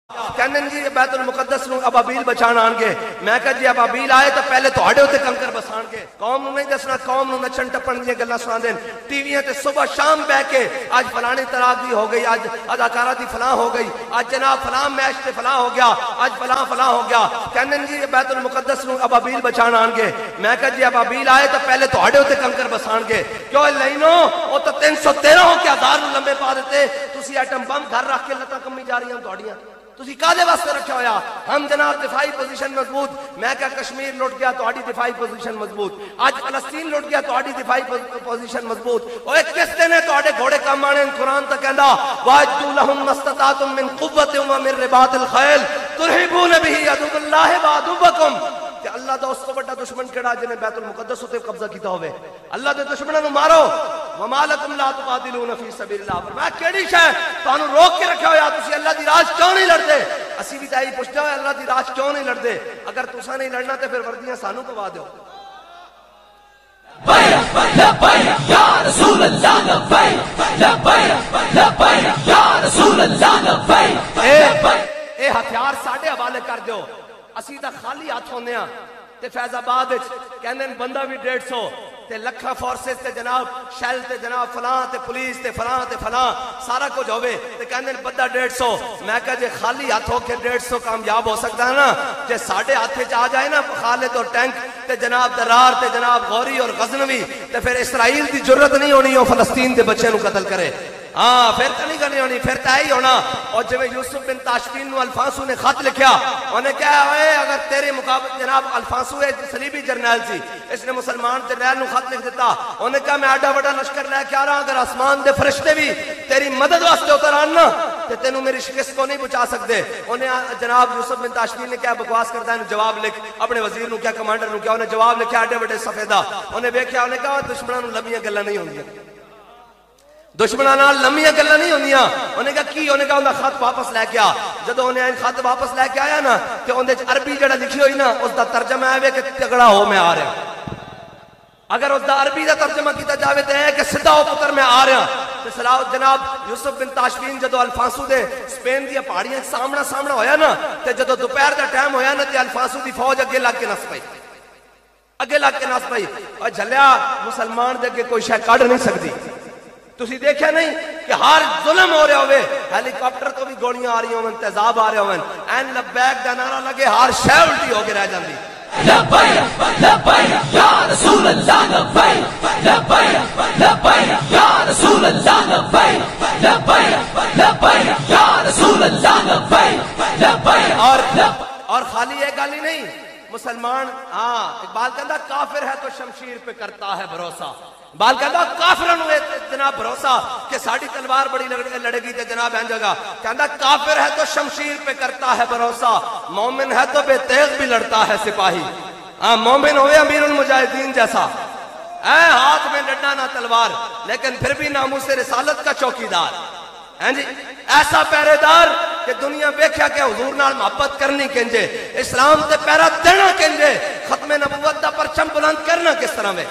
کہنے جی بیت المقدس نو ابابیل بچان آن گے. میں کہا جی ابابیل آئے تو پہلے تہاڈے اوتے کنکر بسان گے. قوم نو نہیں دسنا, قوم نو نچن ٹپن دی گلاں سنا دین. ٹی ویاں تے صبح شام بیٹھ کے اج فلانی طرح دی ہو گئی, اج اداکارہ دی فلاں ہو گئی, اج جناب فلاں میچ تے فلاں ہو گیا, اج فلاں فلاں ہو گیا. کہنے جی بیت المقدس نو ابابیل بچان آن گے. میں کہا جی ابابیل آئے تو پہلے تہاڈے اوتے کنکر بسان گے. کیوں لینو او تو 313 ہو کے 1000 نو لمبے پا دیتے. تسی ایٹم بم گھر رکھ کے لتاں کمی جا رہی ہیں تہاڈیاں. تسی کادے واسطے رکھا ہویا؟ ہم جناب دفاعی پوزیشن مضبوط. میں کہا کشمیر لٹ گیا تہاڈی دفاعی پوزیشن مضبوط. اج فلسطین لٹ گیا تہاڈی دفاعی پوزیشن مضبوط. اوے کس نے تہاڈے گھوڑے کام آنے؟ قرآن تو کہندا واجدوا لهم ما استطعتم من قوة ومن رباط الخيل ترهبون به عدو الله وعدوكم. کہ اللہ دا اس تو بڑا دشمن کیڑا جنے بیت المقدس تے قبضہ کیتا ہوئے؟ اللہ دے دشمنوں نو مارو. وما لکم لا تقاتلون فی سبیل اللہ. فرمایا کیڑی شے تانوں روک کے رکھا ہویا؟ تسی اللہ دی راہ کیوں نہیں لڑدے؟ اسی بھی تائی پوچھتے ہوئے اللہ دی راہ کیوں نہیں لڑدے؟ اگر تساں نہیں لڑنا تے پھر وردیاں سانوں پوا دیو. لبیک لبیک یا رسول اللہ لبیک لبیک لبیک یا رسول اللہ لبیک. اے ہتھیار ساڈے حوالے کر دیو. اسی تا خالی ہاتھ ہوندے ہاں تے فیض آباد وچ کہندے بندہ بھی 150 تے لکھاں فورسز تے جناب شیل تے جناب فلاں تے پولیس تے فلاں تے فلاں سارا کچھ ہوے تے کہندے بندہ 150. میں کہا جے خالی ہاتھ ہو کے 150 کامیاب ہو سکتا ہے نا, جے ساڈے ہاتھ وچ آ جائے نا خالد اور ٹینک تے جناب درار تے جناب غوری اور غزنوی تے پھر اسرائیل دی جرت نہیں ہونی او فلسطین دے بچے نو قتل کرے. ہاں پھر تو نہیں کرنی ہونی, پھر تو ہی ہونا. اور جب یوسف بن تاشفین نو الفانسو نے خط لکھیا, انہیں کہا اے اگر تیرے مقابل جناب الفانسو ایک صلیبی جرنیل سی, اس نے مسلمان جرنیل نو خط لکھ دیتا. انہیں کہا میں ایڈا بڑا لشکر لے کے آ رہا, اگر آسمان دے فرشتے بھی تیری مدد واسطے اتر آنا تے تینوں میری شکست کو نہیں بچا سکتے. انہیں جناب یوسف بن تاشفین نے کیا بکواس کرتا ہے, جواب لکھ اپنے وزیر نو کیا کمانڈر نو کیا. انہیں جواب لکھا ایڈے بڑے صفحے دا. انہیں دیکھا, انہیں کہا دشمنوں نو لمبیاں گلاں نہیں ہوندیاں, دشمنوں نال لمبیاں گلاں نہیں ہوندیاں. انہیں کہا کی؟ انہیں کہا انہاں خط واپس لے کے آ. جدوں انہیں خط واپس لے کے آیا نا تے اون دے عربی جڑا لکھی ہوئی نا اس دا ترجمہ ہے کہ تگڑا ہو میں آ رہا. اگر اس دا عربی دا ترجمہ کیتا جاوے تے ہے کہ سیدھا ہو پتر میں آ رہا. تے صلاح جناب یوسف بن تاشفین جدوں الفانسو دے اسپین دی پہاڑیاں سامنا ہویا نا تے جدوں دوپہر دا ٹائم ہویا نا تے الفانسو دی فوج اگے لگ کے نس پئی, اگے لگ کے نس پئی. اور جھلیا مسلمان دے اگے کوئی شے کڈ نہیں سکدی. تسی دیکھا نہیں کہ ہر ظلم ہو رہے ہوئے, ہیلی کاپٹر تو بھی گولیاں آ رہی ہوں, تیزاب آ رہے ہوئے, این لبیک دا نعرہ لگے ہر شے الٹی ہو کے رہ جاندی. لبیک لبیک یا رسول اللہ لبیک لبیک لبیک یا رسول اللہ لبیک لبیک لبیک یا رسول اللہ لبیک لبیک. اور خالی یہ گل ہی نہیں, مسلمان ہاں اقبال کہتا کافر ہے تو شمشیر پہ کرتا ہے بھروسہ. بال کہتا کافرن ہوئے جناب بھروسہ کہ ساڑی تلوار بڑی لڑے گی تے جناب این جگہ. کہتا کافر ہے تو شمشیر پہ کرتا ہے بھروسہ, مومن ہے تو بے تیغ بھی لڑتا ہے سپاہی. ہاں مومن ہوئے امیر المجاہدین جیسا, اے ہاتھ میں لڑنا نہ تلوار لیکن پھر بھی ناموس رسالت کا چوکیدار. ہیں جی ایسا پہرے دار کہ دنیا بیکھیا کہ حضور نال محبت کرنی کنجے, اسلام تے پیرا دینا کنجے, ختم نبوت دا پرچم بلند کرنا کس طرح میں.